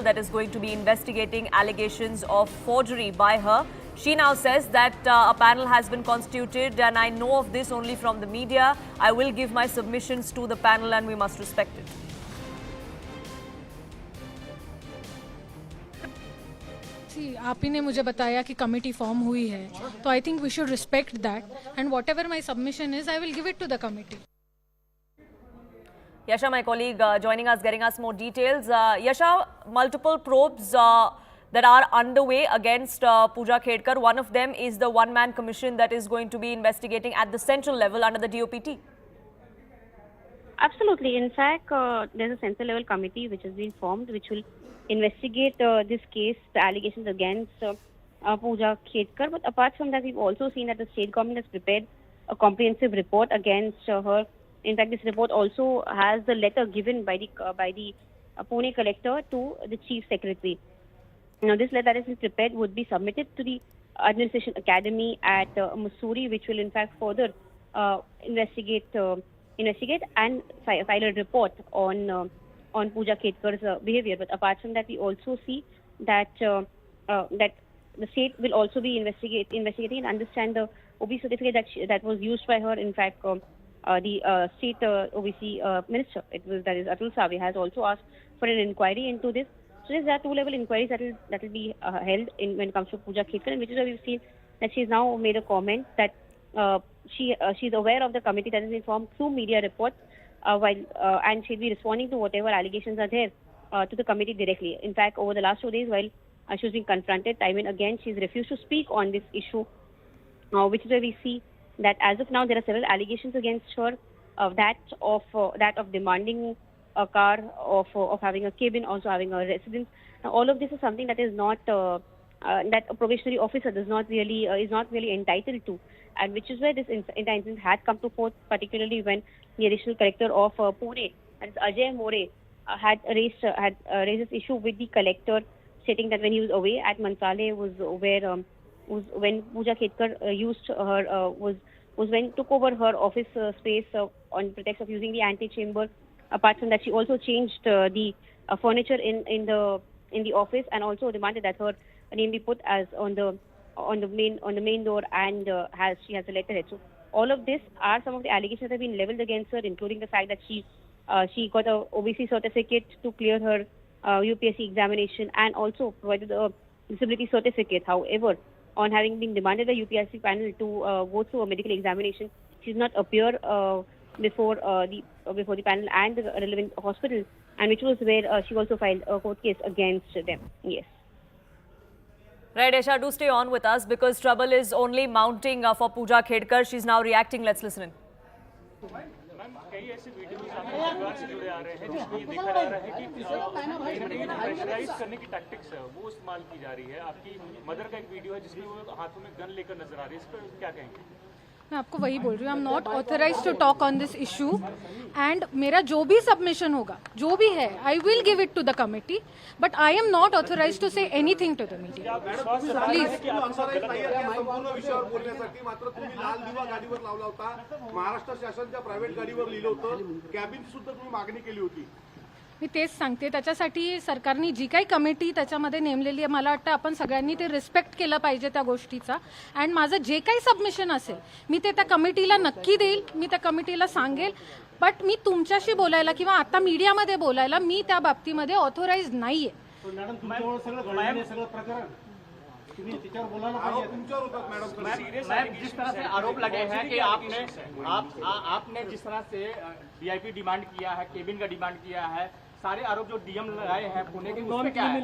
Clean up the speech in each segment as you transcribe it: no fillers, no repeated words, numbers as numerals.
that is going to be investigating allegations of forgery by her. She now says that a panel has been constituted and I know of this only from the media. I will give my submissions to the panel and we must respect it. आप ही ने मुझे बताया कि committee form हुई है, तो I think we should respect that and whatever my submission is I will give it to the committee. Yasha, my colleague, joining us, getting us more details. Yasha, multiple probes that are underway against Puja Khedkar. One of them is the one-man commission that is going to be investigating at the central level under the DOPT. Absolutely. In fact, there's a central level committee which has been formed, which will investigate this case, the allegations against Puja Khedkar. But apart from that, we've also seen that the state government has prepared a comprehensive report against her. In fact, this report also has the letter given by the Pune collector to the chief secretary. Now, this letter that has been prepared would be submitted to the administration academy at Mussoorie, which will in fact further investigate and file a report on Puja Khedkar's behavior. But apart from that, we also see that that the state will also be investigating and understand the OBC certificate that was used by her. In fact, the state OBC minister, that is Atul Save, has also asked for an inquiry into this. So there are two-level inquiries that will be held when it comes to Puja Khedkar, which is why we've seen that she's now made a comment that she's aware of the committee that has been formed through media reports, and she'll be responding to whatever allegations are there to the committee directly. In fact, over the last 2 days, while she was being confronted time and again, she's refused to speak on this issue, which is where we see that as of now there are several allegations against her, that of demanding a car, of having a cabin, also having a residence. Now, all of this is something that is not that a probationary officer is not really entitled to, and which is where this incident had come to forth, particularly when the additional collector of Pune, that is Ajay More, had raised this issue with the collector, stating that when he was away at Mansale was when Puja Khedkar used her was when took over her office space on pretext of using the antechamber. Apart from that, she also changed the furniture in the office, and also demanded that her name be put as on the main door, and she has a letterhead. So all of this are some of the allegations that have been leveled against her, including the fact that she got a OBC certificate to clear her UPSC examination, and also provided a disability certificate. However, on having been demanded by UPSC panel to go through a medical examination, she did not appear before the panel and the relevant hospital, and which was where she also filed a court case against them. Yes. Right, Esha, do stay on with us because trouble is only mounting for Puja Khedkar. She's now reacting. Let's listen in. कई ऐसे videos आपके परिवार से जुड़े आ रहे हैं जिसमें ये देखा जा रहा है कि प्रेशराइज करने की टैक्टिक्स है वो इस्तेमाल की जा रही है. आपकी मदर का एक वीडियो है जिसमें वो हाथों में गन लेकर नजर आ रही है. इस पर क्या कहेंगे? मैं आपको वही बोल रही हूँ, I am not authorised to talk on this issue, and मेरा जो भी सबमिशन होगा, जो भी है, I will give it to the committee, but I am not authorised to say anything to the media. Please. संपूर्ण विषयावर बोलण्यासाठी मात्र तुम्ही लाल दिवा गाडीवर लावला होता. महाराष्ट्र शासनाच्या प्रायव्हेट गाडीवर लिहिलं होतं. कॅबिन सुद्धा तुम्ही मागणी केली होती. मी तेच सांगते, त्याच्यासाठी सरकारने जी काही कमिटी त्याच्यामध्ये नेमलेली आहे, मला वाटतं आपण सगळ्यांनी ते रिस्पेक्ट केलं पाहिजे त्या गोष्टीचा. अँड माझं जे काही सबमिशन असेल मी ते त्या कमिटीला नक्की देईल, मी त्या कमिटीला सांगेल. बट मी तुमच्याशी बोलायला किंवा आता मीडियामध्ये बोलायला मी त्या बाबतीमध्ये ऑथोराइज नाहीये. जिस तरह से आरोप लगे हैं कि आपने जिस तरह से वीआईपी डिमांड किया है, केबिन का डिमांड किया है, सारे आरोप जो डीएम लगाए हैं पुणे के, उसमें क्या है?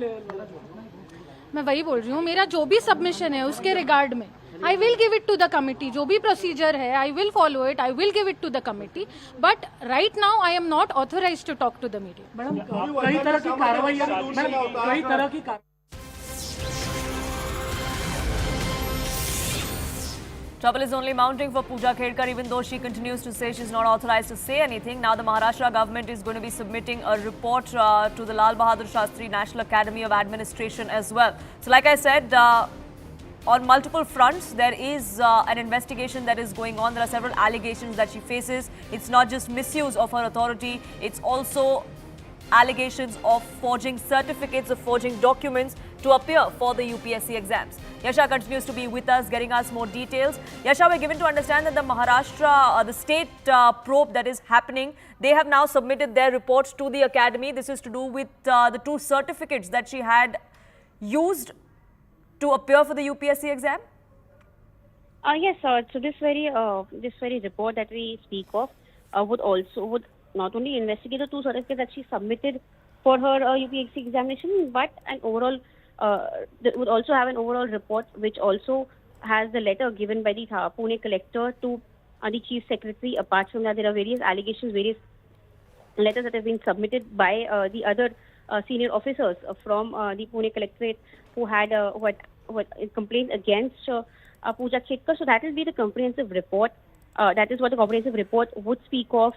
मैं वही बोल रही हूँ, मेरा जो भी सबमिशन है उसके रिगार्ड में I will give it to the committee. जो भी प्रोसीजर है I will follow it, I will give it to the committee. But right now I am not authorised to talk to the media. कई तरह की कार्रवाई Trouble is only mounting for Puja Khedkar, even though she continues to say she's not authorized to say anything. Now the Maharashtra government is going to be submitting a report to the Lal Bahadur Shastri National Academy of Administration as well. So like I said, on multiple fronts, there is an investigation that is going on. There are several allegations that she faces. It's not just misuse of her authority. It's also allegations of forging certificates, of forging documents to appear for the UPSC exams. Yasha continues to be with us, getting us more details. Yasha, we're given to understand that the Maharashtra, the state probe that is happening, they have now submitted their reports to the academy. This is to do with the 2 certificates that she had used to appear for the UPSC exam. Yes, so this very report that we speak of would not only investigate the 2 certificates that she submitted for her UPSC examination, but an overall would also have an overall report which also has the letter given by the Pune collector to the chief secretary. Apart from that, there are various allegations, various letters that have been submitted by the other senior officers from the Pune collectorate who had complaints against Puja Khedkar. So that will be the comprehensive report. That is what the comprehensive report would speak of.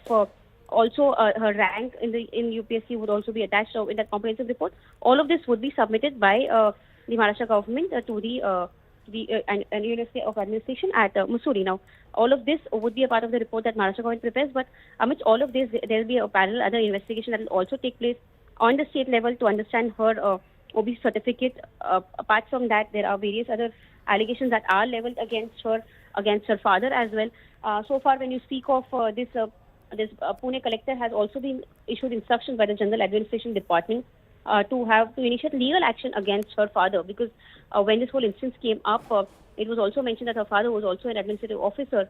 Also, her rank in UPSC would also be attached in that comprehensive report. All of this would be submitted by the Maharashtra government to the University of Administration at Mussoorie. Now, all of this would be a part of the report that Maharashtra government prepares. But amidst all of this, there will be a parallel other investigation that will also take place on the state level to understand her OB certificate. Apart from that, there are various other allegations that are leveled against her father as well. So far, when you speak of this Pune collector has also been issued instructions by the General Administration Department to initiate legal action against her father, because when this whole instance came up, it was also mentioned that her father was also an administrative officer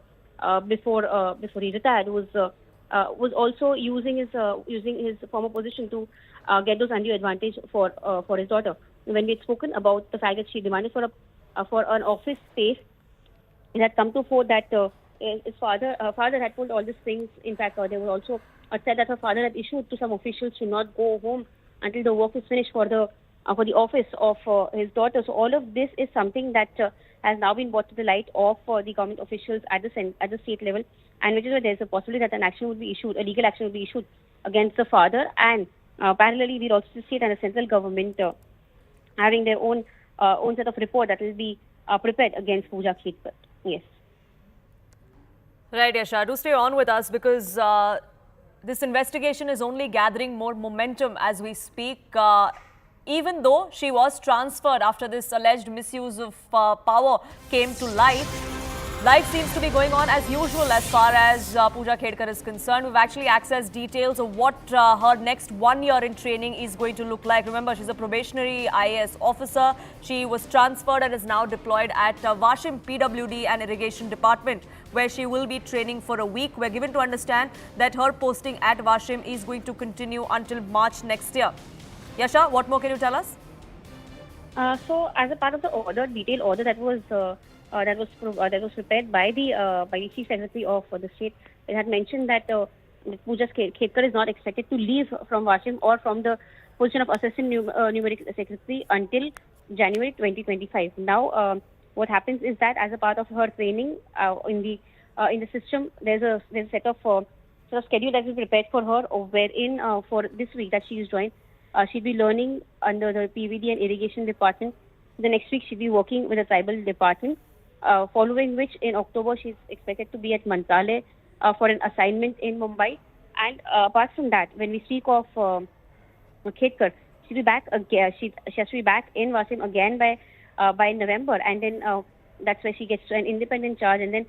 before he retired. Was also using his former position to get those undue advantage for his daughter. When we had spoken about the fact that she demanded for an office space, it had come to fore that his father had told all these things. In fact, there was also said that her father had issued to some officials to not go home until the work is finished for the office of his daughter. So all of this is something that has now been brought to the light of the government officials at the state level, and which is why there is a possibility that a legal action would be issued against the father. And parallelly, we also see state and the central government having their own set of report that will be prepared against Puja Khedkar. Yes. Right, Yasha. Do stay on with us, because this investigation is only gathering more momentum as we speak. Even though she was transferred after this alleged misuse of power came to light, life seems to be going on as usual as far as Puja Khedkar is concerned. We've actually accessed details of what her next 1 year in training is going to look like. Remember, she's a probationary IAS officer. She was transferred and is now deployed at Washim PWD and Irrigation Department, where she will be training for a week. We're given to understand that her posting at Washim is going to continue until March next year. Yasha, what more can you tell us? So, as a part of the detailed order that was prepared by the chief secretary of the state, it had mentioned that Puja Khedkar is not expected to leave from Washim or from the position of assistant numeric secretary until January 2025. Now, what happens is that as a part of her training in the system, there's a set of sort of schedule that is prepared for her, wherein for this week that she is joined, she'll be learning under the PVD and Irrigation Department. The next week she'll be working with the Tribal Department. Following which, in October, she's expected to be at Mantralaya for an assignment in Mumbai. And apart from that, when we speak of Khedkar, she'll be back again. She has to be back in Wasim again by November, and then that's where she gets an independent charge and then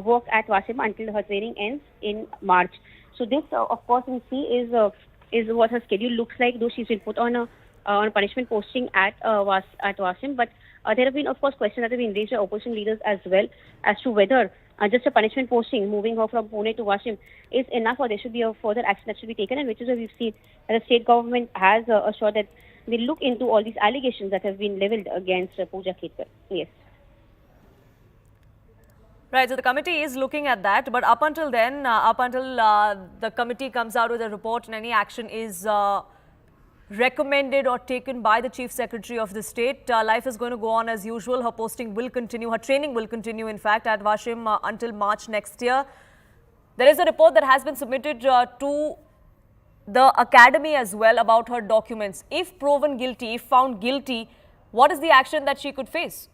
work at Wasim until her training ends in March. So this, of course, we see is what her schedule looks like. Though she's been put on a punishment posting at Wasim, but there have been, of course, questions that have been raised by opposition leaders as well as to whether just a punishment posting, moving her from Pune to Washim, is enough, or there should be a further action that should be taken, and which is why we've seen that the state government has assured that they look into all these allegations that have been leveled against Puja Khedkar. Yes. Right, so the committee is looking at that, but up until then, the committee comes out with a report and any action is recommended or taken by the Chief Secretary of the state, life is going to go on as usual. Her posting will continue, her training will continue, in fact, at Washim until March next year. There is a report that has been submitted to the academy as well about her documents. If proven guilty, if found guilty, what is the action that she could face?